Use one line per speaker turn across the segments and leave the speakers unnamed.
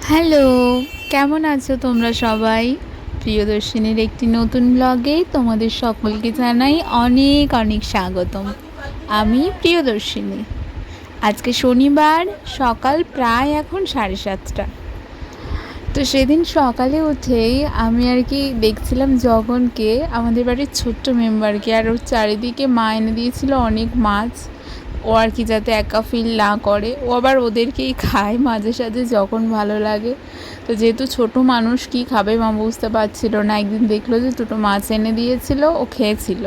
Hello, কেমন আছো তোমরা সবাই? প্রিয়দর্শিনীর একটি নতুন ব্লগে তোমাদের সকলকে জানাই অনেক অনেক স্বাগতম। আমি প্রিয়দর্শিনী। আজকে শনিবার, সকাল প্রায় এখন 7:30। তো সেদিন সকালে উঠেই আমি আর কি দেখছিলাম জগনকে, আমাদের বাড়ির ছোট্ট মেম্বারকে, আর ওর চারিদিকে মা এনে দিয়েছিল অনেক মাছ। ও আর কি যাতে একা ফিল না করে, ও আবার ওদেরকেই খায় মাঝে সাঝে যখন ভালো লাগে। তো যেহেতু ছোট মানুষ কি খাবে মা বুঝতে পারছিল না, একদিন দেখলো যে দুটো মাছ এনে দিয়েছিল, ও খেয়েছিল।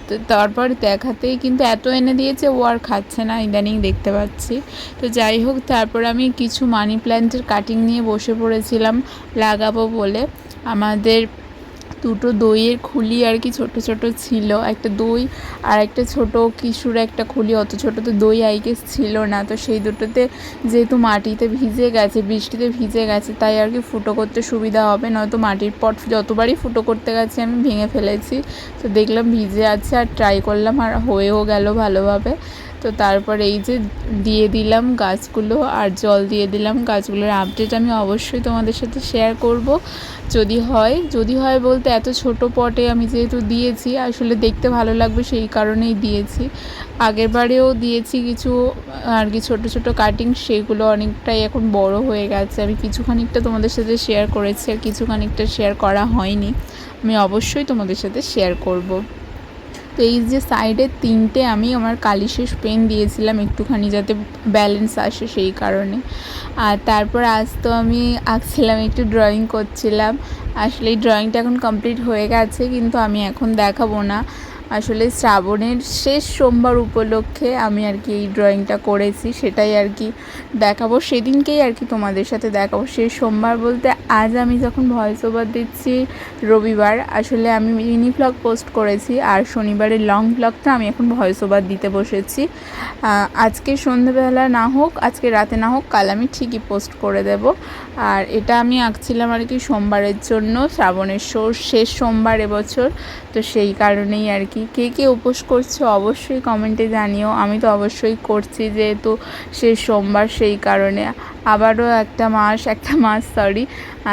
তো তারপর দেখাতেই কিন্তু এত এনে দিয়েছে ও আর খাচ্ছে না, ইদানিং দেখতে পাচ্ছি। তো যাই হোক, তারপর আমি কিছু মানি প্ল্যান্টের কাটিং নিয়ে বসে পড়েছিলাম লাগাবো বলে। আমাদের দুটো দইয়ের খুলি আর কি ছোট ছোট ছিল, একটা দই আর একটা ছোট কিশোর একটা খুলি, অত ছোট তো দই আইগেস ছিল না। তো সেই দুটোতে যেহেতু মাটিতে ভিজে গেছে, বৃষ্টিতে ভিজে গেছে, তাই আর কি ফুটো করতে সুবিধা হবে, নয়তো মাটির পট যতবারই ফুটো করতে গেছে আমি ভেঙে ফেলেছি। তো দেখলাম ভিজে আছে আর ট্রাই করলাম আর হয়েও গেল ভালোভাবে। তো তারপর এই যে দিয়ে দিলাম গাছগুলো আর জল দিয়ে দিলাম। গাছগুলোর আপডেট আমি অবশ্যই তোমাদের সাথে শেয়ার করব যদি হয় বলতে, এত ছোট পটে আমি যেহেতু দিয়েছি, আসলে দেখতে ভালো লাগবে সেই কারণেই দিয়েছি। আগের বারেও দিয়েছি কিছু আর কি ছোট ছোট কাটিং, সেগুলো অনেকটাই এখন বড় হয়ে গেছে। আমি কিছু খানিকটা তোমাদের সাথে শেয়ার করেছি আর কিছু খানিকটা শেয়ার করা হয়নি, আমি অবশ্যই তোমাদের সাথে শেয়ার করব। তো এই যে সাইডে তিনটে আমি আমার কালিশেষ পেন দিয়েছিলাম একটুখানি যাতে ব্যালেন্স আসে সেই কারণে। আর তারপর আজ তো আমি আঁকছিলাম, একটু ড্রয়িং করছিলাম। আসলে এই ড্রয়িংটা এখন কমপ্লিট হয়ে গেছে, কিন্তু আমি এখন দেখাবো না। আসলে শ্রাবণের শেষ সোমবার উপলক্ষে আমি আর কি এই ড্রয়িংটা করেছি, সেটাই আর কি দেখাবো সেদিনকেই আর কি তোমাদের সাথে দেখাবো। শেষ সোমবার বলতে আজ আমি যখন ভয়েস ওভার দিচ্ছি রবিবার, আসলে আমি মিনি ভ্লগ পোস্ট করেছি, আর শনিবারের লং ভ্লগটা আমি এখন ভয়েস ওভার দিতে বসেছি। আজকে সন্ধ্যেবেলা না হোক, আজকে রাতে না হোক, কাল আমি ঠিকই পোস্ট করে দেব। আর এটা আমি আঁকছিলাম আর কি সোমবারের জন্য, শ্রাবণের শেষ সোমবার এবছর। তো সেই কারণেই আর কি কে কে উপোস করছো অবশ্যই কমেন্টে জানিও। আমি তো অবশ্যই করছি, যেহেতু শেষ সোমবার সেই কারণে। আবারও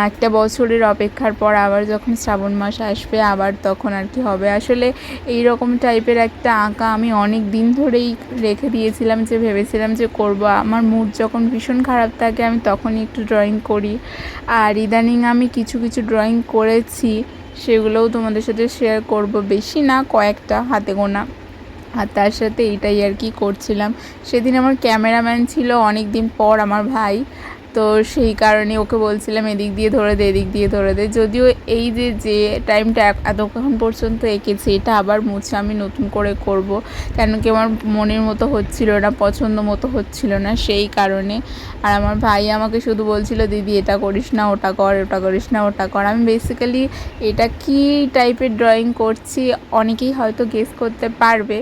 একটা বছরের অপেক্ষার পর আবার যখন শ্রাবণ মাস আসবে, আবার তখন আর কি হবে। আসলে এই রকম টাইপের একটা আঁকা আমি অনেক দিন ধরেই রেখে দিয়েছিলাম, যে ভেবেছিলাম যে করব। আমার মুড যখন ভীষণ খারাপ থাকে আমি তখনই একটু ড্রয়িং করি। আর ইদানিং আমি কিছু কিছু ড্রয়িং করেছি, সেগুলোও তোমাদের সাথে শেয়ার করব, বেশি না, কয়েকটা হাতে গোনা। আর তার সাথে এইটাই আর কি করছিলাম। সেদিন আমার ক্যামেরাম্যান ছিল অনেক দিন পর, আমার ভাই। তো সেই কারণে ওকে বলছিলাম এদিক দিয়ে ধরে দে, এদিক দিয়ে ধরে দে। যদিও এই যে টাইমটা এতক্ষণ পর্যন্ত এঁকেছি, এটা আবার মুছে আমি নতুন করে করব, কেন কি আমার মনের মতো হচ্ছিল না, পছন্দ মতো হচ্ছিল না সেই কারণে। আর আমার ভাই আমাকে শুধু বলছিল দিদি এটা করিস না, ওটা কর, ওটা করিস না, ওটা কর। আমি বেসিক্যালি এটা কী টাইপের ড্রয়িং করছি অনেকেই হয়তো গেস করতে পারবে,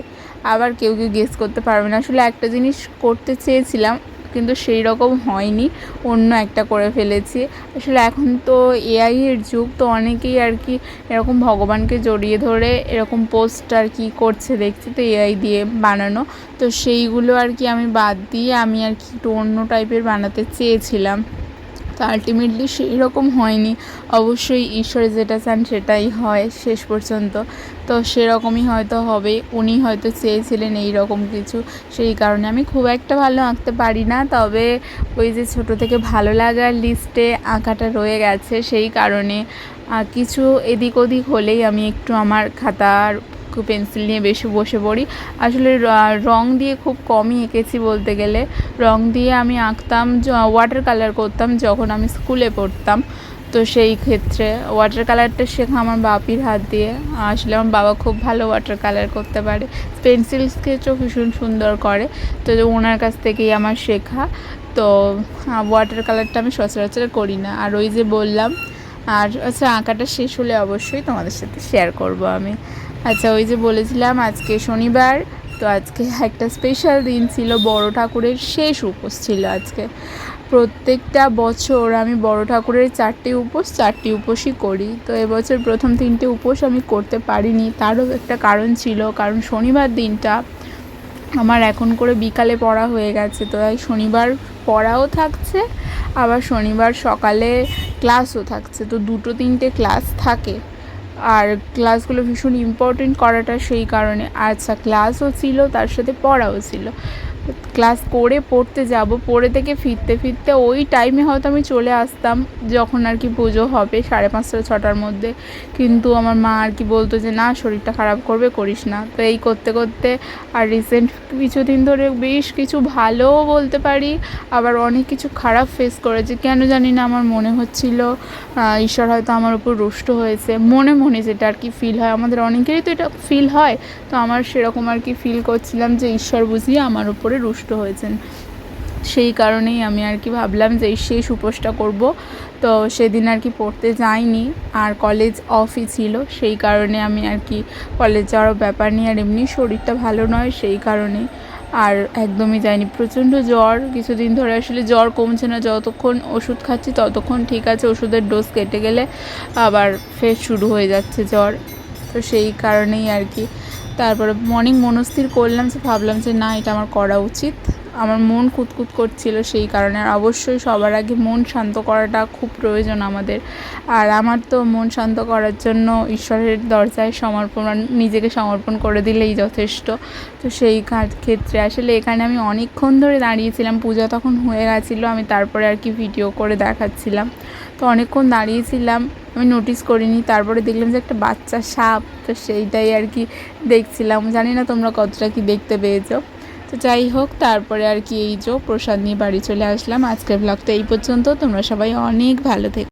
আবার কেউ কেউ গেস করতে পারবে না। আসলে একটা জিনিস করতে চেয়েছিলাম, কিন্তু সেই রকম হয়নি, অন্য একটা করে ফেলেছি। আসলে এখন তো এআই এর যুগ, তো অনেকেই আর কি এরকম ভগবানকে জড়িয়ে ধরে এরকম পোস্ট আর কি করছে দেখছি, তো এআই দিয়ে বানানো। তো সেইগুলো আর কি আমি বাদ দিয়ে আমি আর কি একটু অন্য টাইপের বানাতে চেয়েছিলাম। তো আলটিমেটলি সেই রকম হয়নি। অবশ্যই ঈশ্বরে যেটা চান সেটাই হয় শেষ পর্যন্ত, তো সেরকমই হয়তো হবে। উনি হয়তো চেয়েছিলেন এই রকম কিছু, সেই কারণে। আমি খুব একটা ভালো আঁকতে পারি না, তবে ওই যে ছোটো থেকে ভালো লাগার লিস্টে আঁকাটা রয়ে গেছে, সেই কারণে কিছু এদিক ওদিক হলেই আমি একটু আমার খাতার পেন্সিল নিয়ে বেশি বসে পড়ি। আসলে রং দিয়ে খুব কমই এঁকেছি বলতে গেলে। রং দিয়ে আমি আঁকতাম, ওয়াটার কালার করতাম যখন আমি স্কুলে পড়তাম। তো সেই ক্ষেত্রে ওয়াটার কালারটা শেখা আমার বাপির হাত দিয়ে। আসলে আমার বাবা খুব ভালো ওয়াটার কালার করতে পারে, পেন্সিল স্কেচও ভীষণ সুন্দর করে, তো ওনার কাছ থেকেই আমার শেখা। তো ওয়াটার কালারটা আমি সচরাচর করি না। আর ওই যে বললাম, আর আচ্ছা আঁকাটা শেষ হলে অবশ্যই তোমাদের সাথে শেয়ার করব আমি। আচ্ছা, ওই যে বলেছিলাম আজকে শনিবার, তো আজকে একটা স্পেশাল দিন ছিল, বড় ঠাকুরের শেষ উপোস ছিল আজকে। প্রত্যেকটা বছর আমি বড় ঠাকুরের 4টি উপোসই করি, তো এবছর প্রথম 3টে উপোস আমি করতে পারিনি। তারও একটা কারণ ছিল, কারণ শনিবার দিনটা আমার এখন করে বিকালে পড়া হয়ে গেছে, তো তাই শনিবার পড়াও থাকছে, আবার শনিবার সকালে ক্লাসও থাকছে, তো 2-3টে ক্লাস থাকে। আর ক্লাসগুলো ভীষণ ইম্পর্টেন্ট করাটা সেই কারণে। আচ্ছা, ক্লাসও ছিল তার সাথে পড়াও ছিল। ক্লাস করে পড়তে যাব, পড়ে থেকে ফিরতে ফিরতে ওই টাইমে হয়তো আমি চলে আসতাম যখন আর কি পুজো হবে 5:30-6টার মধ্যে। কিন্তু আমার মা আর কি বলতো যে না, শরীরটা খারাপ করবে, করিস না। তো এই করতে করতে আর রিসেন্ট কিছুদিন ধরে বেশ কিছু ভালোও বলতে পারি, আবার অনেক কিছু খারাপ ফেস করেছি। কেন জানি না, আমার মনে হচ্ছিল ঈশ্বর হয়তো আমার উপর রুষ্ট হয়েছে, মনে মনে যেটা আর কি ফিল হয়, আমাদের অনেকেরই তো এটা ফিল হয়। তো আমার সেরকম আর কি ফিল করছিলাম যে ঈশ্বর বুঝিয়ে আমার উপরে রুষ্ট হয়েছেন। সেই কারণেই আমি আর কি ভাবলাম যে এই শেষ উপোসটা করব। তো সেদিন আর কি পড়তে যাইনি, আর কলেজ অফই ছিল, সেই কারণে আমি আর কি কলেজ যাওয়ার ব্যাপার নিয়ে, আর এমনি শরীরটা ভালো নয় সেই কারণে আর একদমই যাইনি। প্রচণ্ড জ্বর, কিছুদিন ধরে আসলে জ্বর কমছে না, যতক্ষণ ওষুধ খাচ্ছি ততক্ষণ ঠিক আছে, ওষুধের ডোজ কেটে গেলে আবার ফের শুরু হয়ে যাচ্ছে জ্বর। তো সেই কারণেই আর কি তারপরে মর্নিং মনস্থির করলাম, যে ভাবলাম যে না, এটা আমার করা উচিত। আমার মন কুতকুত করছিল সেই কারণে। আর অবশ্যই সবার আগে মন শান্ত করাটা খুব প্রয়োজন আমাদের। আর আমার তো মন শান্ত করার জন্য ঈশ্বরের দরজায় নিজেকে সমর্পণ করে দিলেই যথেষ্ট। তো সেই ক্ষেত্রে আসলে এখানে আমি অনেকক্ষণ ধরে দাঁড়িয়েছিলাম, পূজা তখন হয়ে গেছিলো, আমি তারপরে আর কি ভিডিও করে দেখাচ্ছিলাম। তো অনেকক্ষণ দাঁড়িয়েছিলাম, আমি নোটিস করিনি, তারপরে দেখলাম যে একটা বাচ্চা সাপ, তো সেইটাই আর কি দেখছিলাম। জানি না তোমরা কতটা কি দেখতে পেয়েছো। তো যাই হোক, তারপরে আর কি এই প্রসাদ নিয়ে বাড়ি চলে আসলাম। আজকের ব্লগটা এই পর্যন্ত। তোমরা সবাই অনেক ভালো থেকো।